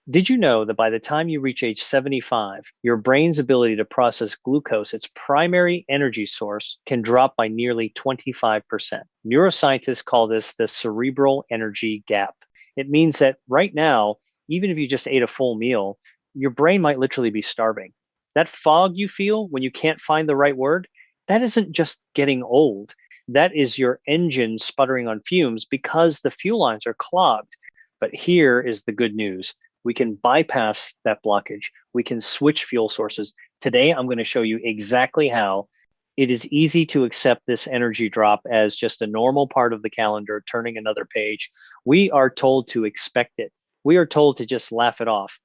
Did you know that by the time you reach age 75, your brain's ability to process glucose, its primary energy source, can drop by nearly 25%? Neuroscientists call this the cerebral energy gap. It means that right now, even if you just ate a full meal, your brain might literally be starving. That fog you feel when you can't find the right word, that isn't just getting old. That is your engine sputtering on fumes because the fuel lines are clogged. But here is the good news. We can bypass that blockage. We can switch fuel sources. Today, I'm going to show you exactly how. It is easy to accept this energy drop as just a normal part of the calendar, turning another page. We are told to expect it. We are told to just laugh it off.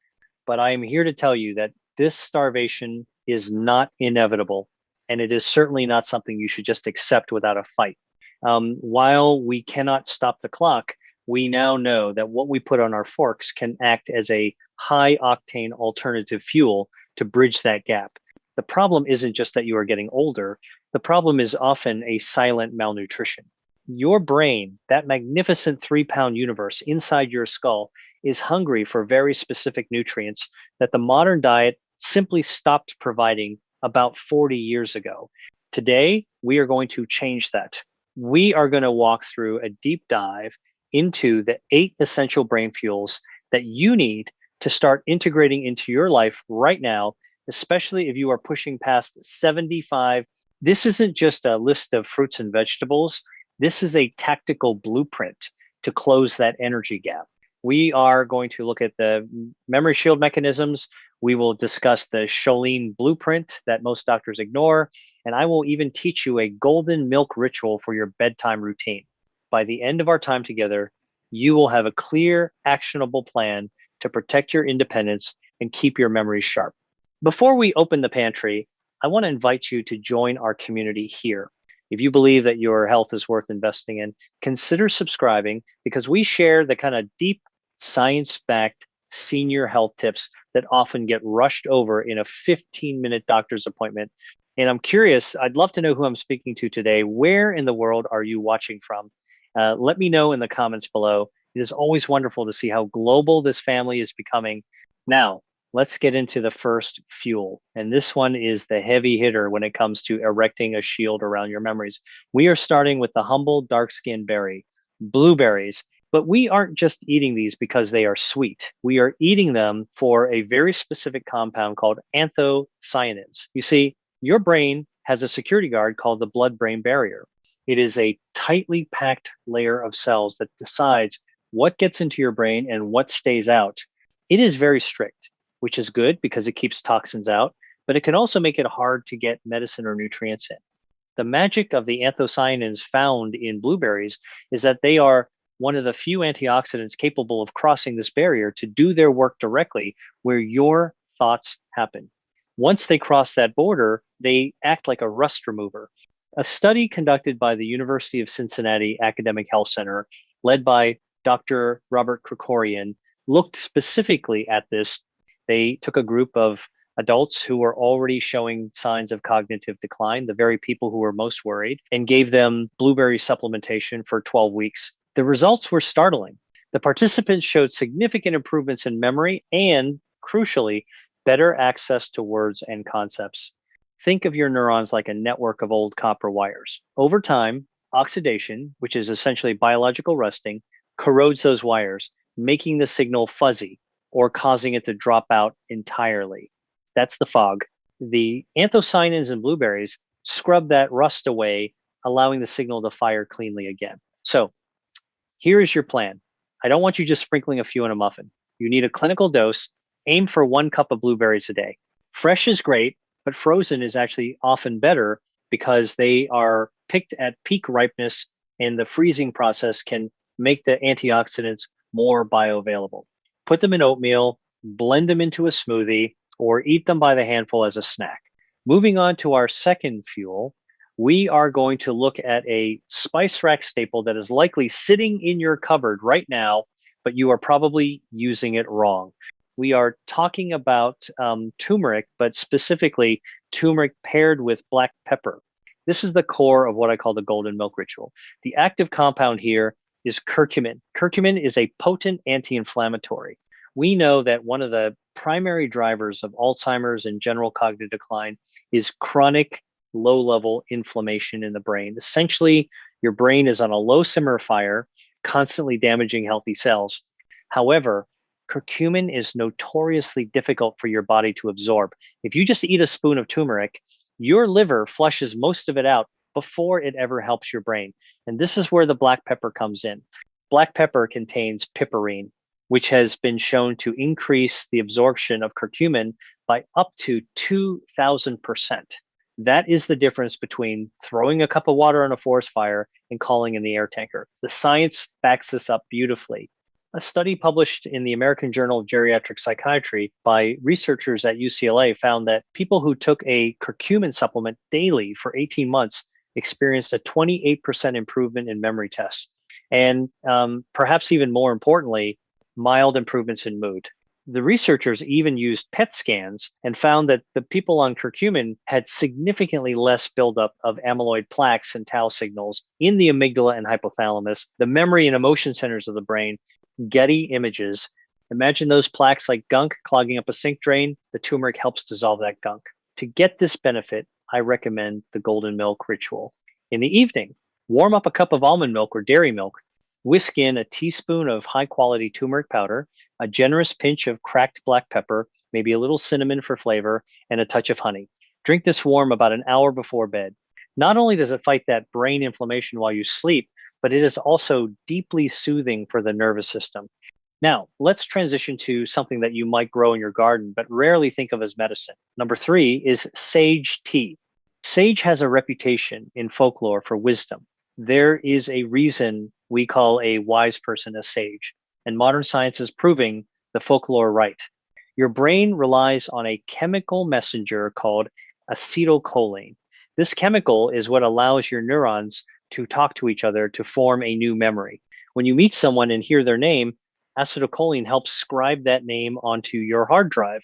But I am here to tell you that this starvation is not inevitable, and it is certainly not something you should just accept without a fight. While we cannot stop the clock, we now know that what we put on our forks can act as a high octane alternative fuel to bridge that gap. The problem isn't just that you are getting older, the problem is often a silent malnutrition. Your brain, that magnificent 3-pound universe inside your skull, is hungry for very specific nutrients that the modern diet simply stopped providing about 40 years ago. Today, we are going to change that. We are going to walk through a deep dive into the 8 essential brain fuels that you need to start integrating into your life right now, especially if you are pushing past 75. This isn't just a list of fruits and vegetables. This is a tactical blueprint to close that energy gap. We are going to look at the memory shield mechanisms. We will discuss the Choline blueprint that most doctors ignore. And I will even teach you a golden milk ritual for your bedtime routine. By the end of our time together, you will have a clear, actionable plan to protect your independence and keep your memories sharp. Before we open the pantry, I want to invite you to join our community here. If you believe that your health is worth investing in, consider subscribing because we share the kind of deep, science-backed senior health tips that often get rushed over in a 15-minute doctor's appointment. And I'm curious, I'd love to know who I'm speaking to today. Where in the world are you watching from? Let me know in the comments below. It is always wonderful to see how global this family is becoming. Now, let's get into the first fuel. And this one is the heavy hitter when it comes to erecting a shield around your memories. We are starting with the humble dark-skinned berry, blueberries. But we aren't just eating these because they are sweet. We are eating them for a very specific compound called anthocyanins. You see, your brain has a security guard called the blood-brain barrier. It is a tightly packed layer of cells that decides what gets into your brain and what stays out. It is very strict, which is good because it keeps toxins out, but it can also make it hard to get medicine or nutrients in. The magic of the anthocyanins found in blueberries is that they are one of the few antioxidants capable of crossing this barrier to do their work directly where your thoughts happen. Once they cross that border, they act like a rust remover. A study conducted by the University of Cincinnati Academic Health Center, led by Dr. Robert Krikorian, looked specifically at this. They took a group of adults who were already showing signs of cognitive decline, the very people who were most worried, and gave them blueberry supplementation for 12 weeks. The results were startling. The participants showed significant improvements in memory and, crucially, better access to words and concepts. Think of your neurons like a network of old copper wires. Over time, oxidation, which is essentially biological rusting, corrodes those wires, making the signal fuzzy or causing it to drop out entirely. That's the fog. The anthocyanins in blueberries scrub that rust away, allowing the signal to fire cleanly again. So here is your plan. I don't want you just sprinkling a few in a muffin. You need a clinical dose. Aim for 1 cup of blueberries a day. Fresh is great, but frozen is actually often better because they are picked at peak ripeness and the freezing process can make the antioxidants more bioavailable. Put them in oatmeal, blend them into a smoothie, or eat them by the handful as a snack. Moving on to our second fuel, we are going to look at a spice rack staple that is likely sitting in your cupboard right now, but you are probably using it wrong. We are talking about turmeric, but specifically turmeric paired with black pepper. This is the core of what I call the golden milk ritual. The active compound here is curcumin. Curcumin is a potent anti-inflammatory. We know that one of the primary drivers of Alzheimer's and general cognitive decline is chronic low level inflammation in the brain. Essentially, your brain is on a low simmer fire, constantly damaging healthy cells. However, curcumin is notoriously difficult for your body to absorb. If you just eat a spoon of turmeric, your liver flushes most of it out before it ever helps your brain. And this is where the black pepper comes in. Black pepper contains piperine, which has been shown to increase the absorption of curcumin by up to 2,000%. That is the difference between throwing a cup of water on a forest fire and calling in the air tanker. The science backs this up beautifully. A study published in the American Journal of Geriatric Psychiatry by researchers at UCLA found that people who took a curcumin supplement daily for 18 months experienced a 28% improvement in memory tests. And perhaps even more importantly, mild improvements in mood. The researchers even used PET scans and found that the people on curcumin had significantly less buildup of amyloid plaques and tau signals in the amygdala and hypothalamus, the memory and emotion centers of the brain. Getty images. Imagine those plaques like gunk clogging up a sink drain. The turmeric helps dissolve that gunk. To get this benefit, I recommend the golden milk ritual. In the evening, warm up a cup of almond milk or dairy milk. Whisk in a teaspoon of high quality turmeric powder, a generous pinch of cracked black pepper, maybe a little cinnamon for flavor, and a touch of honey. Drink this warm about an hour before bed. Not only does it fight that brain inflammation while you sleep, but it is also deeply soothing for the nervous system. Now, let's transition to something that you might grow in your garden, but rarely think of as medicine. Number 3 is sage tea. Sage has a reputation in folklore for wisdom. There is a reason we call a wise person a sage, and modern science is proving the folklore right. Your brain relies on a chemical messenger called acetylcholine. This chemical is what allows your neurons to talk to each other to form a new memory. When you meet someone and hear their name, acetylcholine helps scribe that name onto your hard drive.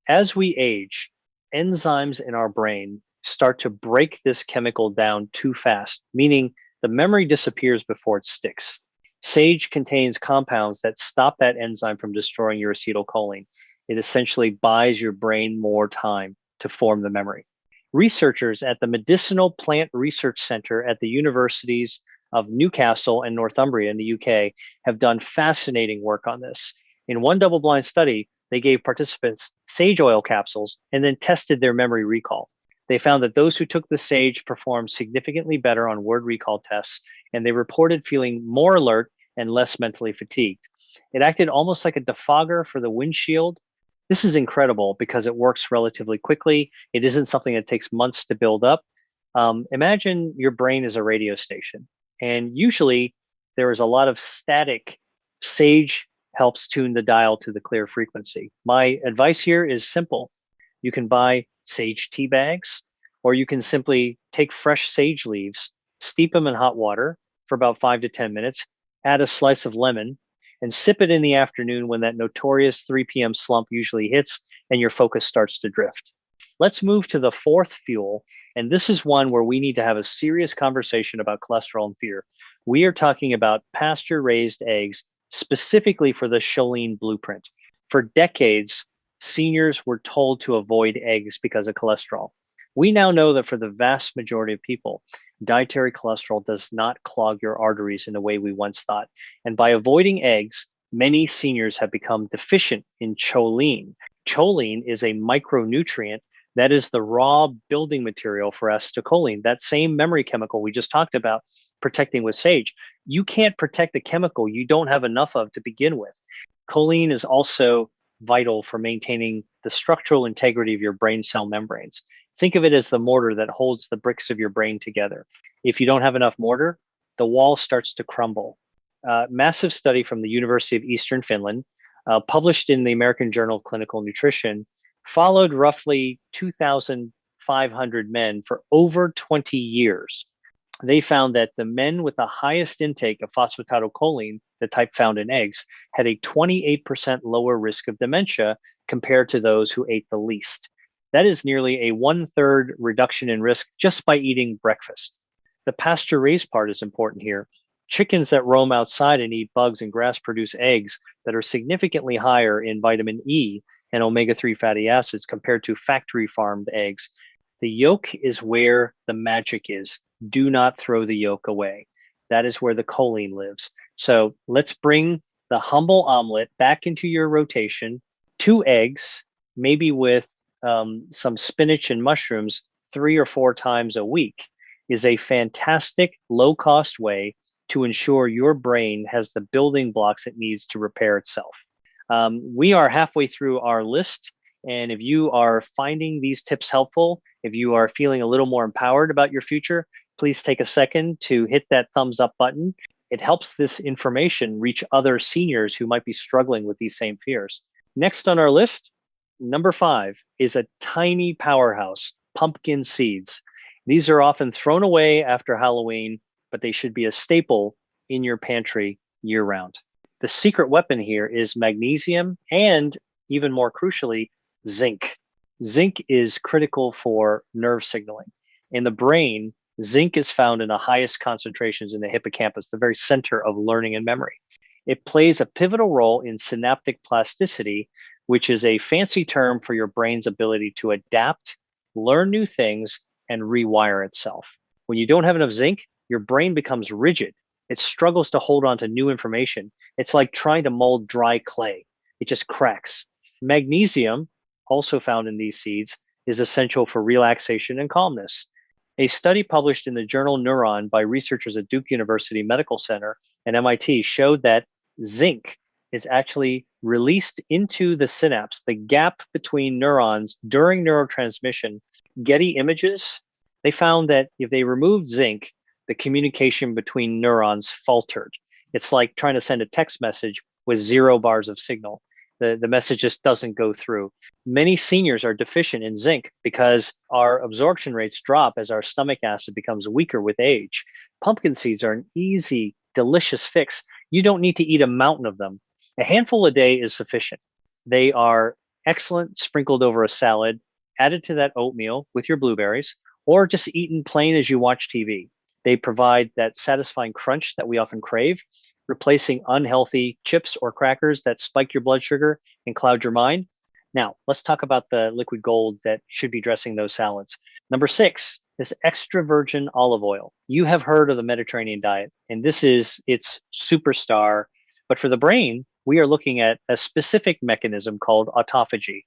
As we age, enzymes in our brain start to break this chemical down too fast, meaning the memory disappears before it sticks. Sage contains compounds that stop that enzyme from destroying your acetylcholine. It essentially buys your brain more time to form the memory. Researchers at the Medicinal Plant Research Center at the universities of Newcastle and Northumbria in the UK have done fascinating work on this. In one double-blind study, they gave participants sage oil capsules and then tested their memory recall. They found that those who took the sage performed significantly better on word recall tests, and they reported feeling more alert and less mentally fatigued. It acted almost like a defogger for the windshield. This is incredible because it works relatively quickly. It isn't something that takes months to build up. Imagine your brain is a radio station, and usually there is a lot of static. Sage helps tune the dial to the clear frequency. My advice here is simple. You can buy sage tea bags, or you can simply take fresh sage leaves, steep them in hot water for about 5 to 10 minutes, add a slice of lemon, and sip it in the afternoon when that notorious 3 p.m. slump usually hits and your focus starts to drift. Let's move to the 4th fuel, and this is one where we need to have a serious conversation about cholesterol and fear. We are talking about pasture-raised eggs, specifically for the Choline blueprint. For decades, seniors were told to avoid eggs because of cholesterol. We now know that for the vast majority of people, dietary cholesterol does not clog your arteries in the way we once thought. And by avoiding eggs, many seniors have become deficient in choline. Choline is a micronutrient that is the raw building material for acetylcholine, that same memory chemical we just talked about protecting with sage. You can't protect a chemical you don't have enough of to begin with. Choline is also vital for maintaining the structural integrity of your brain cell membranes. Think of it as the mortar that holds the bricks of your brain together. If you don't have enough mortar, the wall starts to crumble. Massive study from the University of Eastern Finland, published in the American Journal of Clinical Nutrition, followed roughly 2,500 men for over 20 years. They found that the men with the highest intake of phosphatidylcholine, the type found in eggs, had a 28% lower risk of dementia compared to those who ate the least. That is nearly a 1/3 reduction in risk just by eating breakfast. The pasture-raised part is important here. Chickens that roam outside and eat bugs and grass produce eggs that are significantly higher in vitamin E and omega-3 fatty acids compared to factory farmed eggs. The yolk is where the magic is. Do not throw the yolk away. That is where the choline lives. So let's bring the humble omelet back into your rotation. 2 eggs, maybe with some spinach and mushrooms 3 or 4 times a week, is a fantastic low cost way to ensure your brain has the building blocks it needs to repair itself. We are halfway through our list. And if you are finding these tips helpful, if you are feeling a little more empowered about your future, please take a second to hit that thumbs up button. It helps this information reach other seniors who might be struggling with these same fears. Next on our list, number 5 is a tiny powerhouse, pumpkin seeds. These are often thrown away after Halloween, but they should be a staple in your pantry year round. The secret weapon here is magnesium and, even more crucially, zinc. Zinc is critical for nerve signaling. In the brain, zinc is found in the highest concentrations in the hippocampus, the very center of learning and memory. It plays a pivotal role in synaptic plasticity, which is a fancy term for your brain's ability to adapt, learn new things, and rewire itself. When you don't have enough zinc, your brain becomes rigid. It struggles to hold on to new information. It's like trying to mold dry clay. It just cracks. Magnesium, also found in these seeds, is essential for relaxation and calmness. A study published in the journal Neurons by researchers at Duke University Medical Center and MIT showed that zinc is actually released into the synapse, the gap between neurons during neurotransmission. Getty Images, they found that if they removed zinc, the communication between neurons faltered. It's like trying to send a text message with 0 bars of signal. The message just doesn't go through. Many seniors are deficient in zinc because our absorption rates drop as our stomach acid becomes weaker with age. Pumpkin seeds are an easy, delicious fix. You don't need to eat a mountain of them. A handful a day is sufficient. They are excellent sprinkled over a salad, added to that oatmeal with your blueberries, or just eaten plain as you watch TV. They provide that satisfying crunch that we often crave, replacing unhealthy chips or crackers that spike your blood sugar and cloud your mind. Now, let's talk about the liquid gold that should be dressing those salads. Number 6 is extra virgin olive oil. You have heard of the Mediterranean diet, and this is its superstar. But for the brain, we are looking at a specific mechanism called autophagy.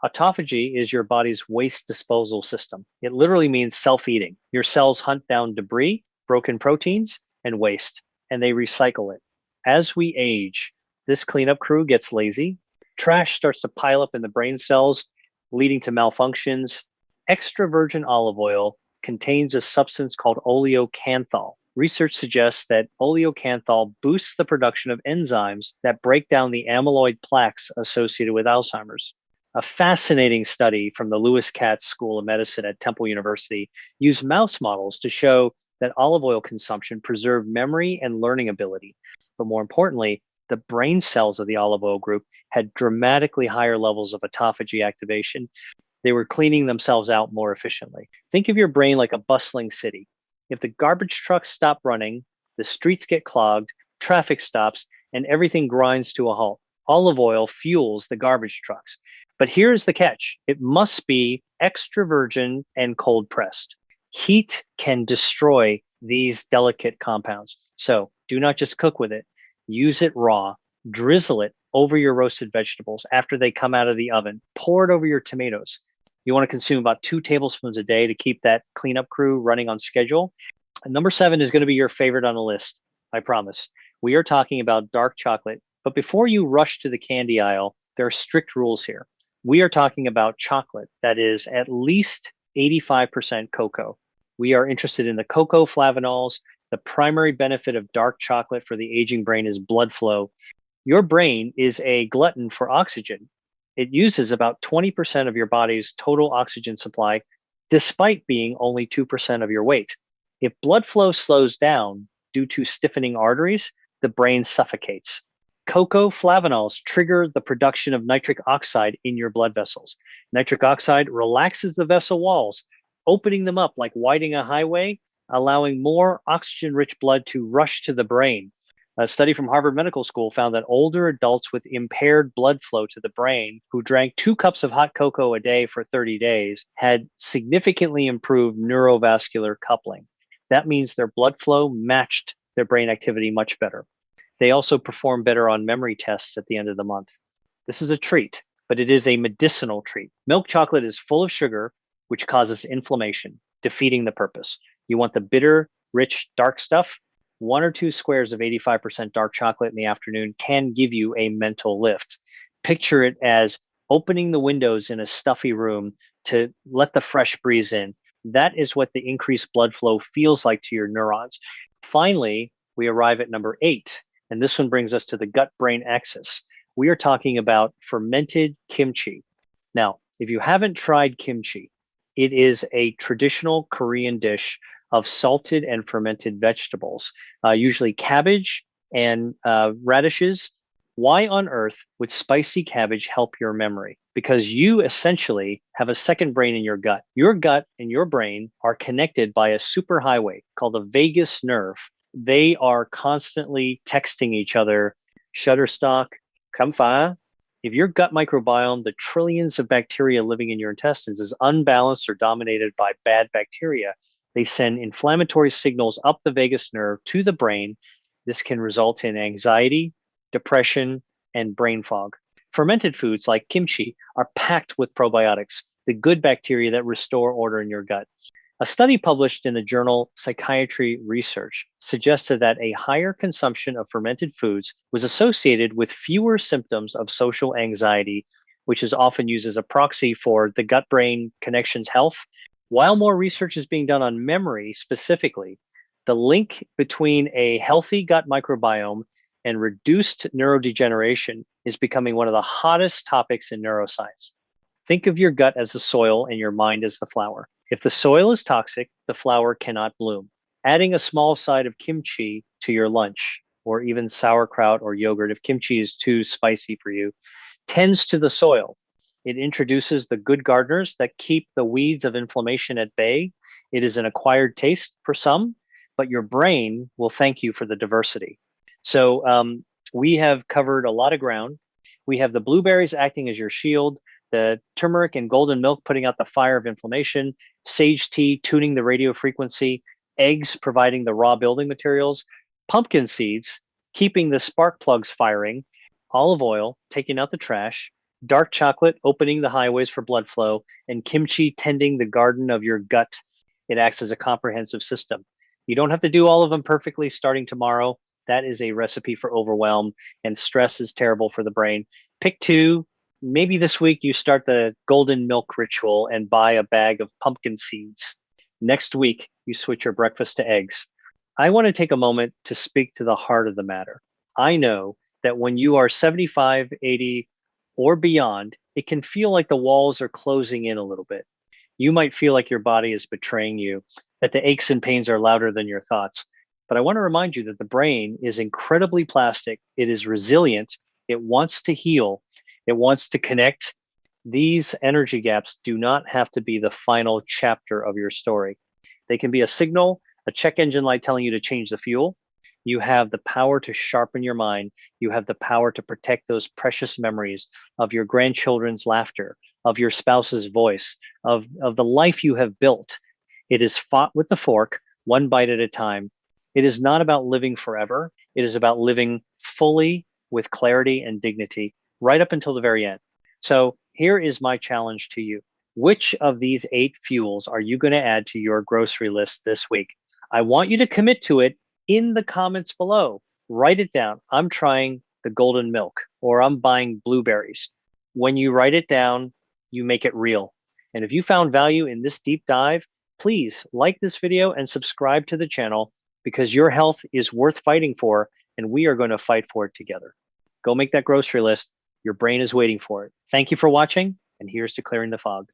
Autophagy is your body's waste disposal system. It literally means self-eating. Your cells hunt down debris, broken proteins, and waste, and they recycle it. As we age, this cleanup crew gets lazy. Trash starts to pile up in the brain cells, leading to malfunctions. Extra virgin olive oil contains a substance called oleocanthal. Research suggests that oleocanthal boosts the production of enzymes that break down the amyloid plaques associated with Alzheimer's. A fascinating study from the Lewis Katz School of Medicine at Temple University used mouse models to show that olive oil consumption preserved memory and learning ability. But more importantly, the brain cells of the olive oil group had dramatically higher levels of autophagy activation. They were cleaning themselves out more efficiently. Think of your brain like a bustling city. If the garbage trucks stop running, the streets get clogged, traffic stops, and everything grinds to a halt. Olive oil fuels the garbage trucks. But here's the catch. It must be extra virgin and cold pressed. Heat can destroy these delicate compounds. So do not just cook with it. Use it raw. Drizzle it over your roasted vegetables after they come out of the oven. Pour it over your tomatoes. You want to consume about 2 tablespoons a day to keep that cleanup crew running on schedule. And number 7 is going to be your favorite on the list, I promise. We are talking about dark chocolate. But before you rush to the candy aisle, there are strict rules here. We are talking about chocolate that is at least 85% cocoa. We are interested in the cocoa flavanols. The primary benefit of dark chocolate for the aging brain is blood flow. Your brain is a glutton for oxygen. It uses about 20% of your body's total oxygen supply, despite being only 2% of your weight. If blood flow slows down due to stiffening arteries, the brain suffocates. Cocoa flavanols trigger the production of nitric oxide in your blood vessels. Nitric oxide relaxes the vessel walls, opening them up like widening a highway allowing more oxygen-rich blood to rush to the brain. A study from Harvard Medical School found that older adults with impaired blood flow to the brain who drank 2 cups of hot cocoa a day for 30 days had significantly improved neurovascular coupling. That means their blood flow matched their brain activity much better. They also perform better on memory tests at the end of the month. This is a treat, but it is a medicinal treat. Milk chocolate is full of sugar, which causes inflammation, defeating the purpose. You want the bitter, rich, dark stuff? 1 or 2 squares of 85% dark chocolate in the afternoon can give you a mental lift. Picture it as opening the windows in a stuffy room to let the fresh breeze in. That is what the increased blood flow feels like to your neurons. Finally, we arrive at number 8, and this one brings us to the gut-brain axis. We are talking about fermented kimchi. Now, if you haven't tried kimchi, it is a traditional Korean dish of salted and fermented vegetables, usually cabbage and radishes. Why on earth would spicy cabbage help your memory? Because you essentially have a second brain in your gut. Your gut and your brain are connected by a superhighway called the vagus nerve. They are constantly texting each other, Shutterstock, come fa. If your gut microbiome, the trillions of bacteria living in your intestines, is unbalanced or dominated by bad bacteria, they send inflammatory signals up the vagus nerve to the brain. This can result in anxiety, depression, and brain fog. Fermented foods like kimchi are packed with probiotics, the good bacteria that restore order in your gut. A study published in the journal Psychiatry Research suggested that a higher consumption of fermented foods was associated with fewer symptoms of social anxiety, which is often used as a proxy for the gut-brain connection's health. While more research is being done on memory specifically, the link between a healthy gut microbiome and reduced neurodegeneration is becoming one of the hottest topics in neuroscience. Think of your gut as the soil and your mind as the flower. If the soil is toxic, the flower cannot bloom. Adding a small side of kimchi to your lunch, or even sauerkraut or yogurt, if kimchi is too spicy for you, tends to the soil. It introduces the good gardeners that keep the weeds of inflammation at bay. It is an acquired taste for some, but your brain will thank you for the diversity. So we have covered a lot of ground. We have the blueberries acting as your shield, the turmeric and golden milk putting out the fire of inflammation, sage tea tuning the radio frequency, eggs providing the raw building materials, pumpkin seeds keeping the spark plugs firing, olive oil taking out the trash, dark chocolate opening the highways for blood flow, and kimchi tending the garden of your gut. It acts as a comprehensive system. You don't have to do all of them perfectly starting tomorrow. That is a recipe for overwhelm, and stress is terrible for the brain. Pick 2. Maybe this week you start the golden milk ritual and buy a bag of pumpkin seeds. Next week, you switch your breakfast to eggs. I want to take a moment to speak to the heart of the matter. I know that when you are 75, 80, or beyond, it can feel like the walls are closing in a little bit. You might feel like your body is betraying you, that the aches and pains are louder than your thoughts. But I want to remind you that the brain is incredibly plastic. It is resilient. It wants to heal. It wants to connect. These energy gaps do not have to be the final chapter of your story. They can be a signal, a check engine light telling you to change the fuel. You have the power to sharpen your mind. You have the power to protect those precious memories of your grandchildren's laughter, of your spouse's voice, of the life you have built. It is fought with the fork, one bite at a time. It is not about living forever. It is about living fully with clarity and dignity, right up until the very end. So here is my challenge to you. Which of these 8 fuels are you going to add to your grocery list this week? I want you to commit to it in the comments below. Write it down. I'm trying the golden milk, or I'm buying blueberries. When you write it down, you make it real. And if you found value in this deep dive, please like this video and subscribe to the channel, because your health is worth fighting for, and we are going to fight for it together. Go make that grocery list. Your brain is waiting for it. Thank you for watching, and here's to clearing the fog.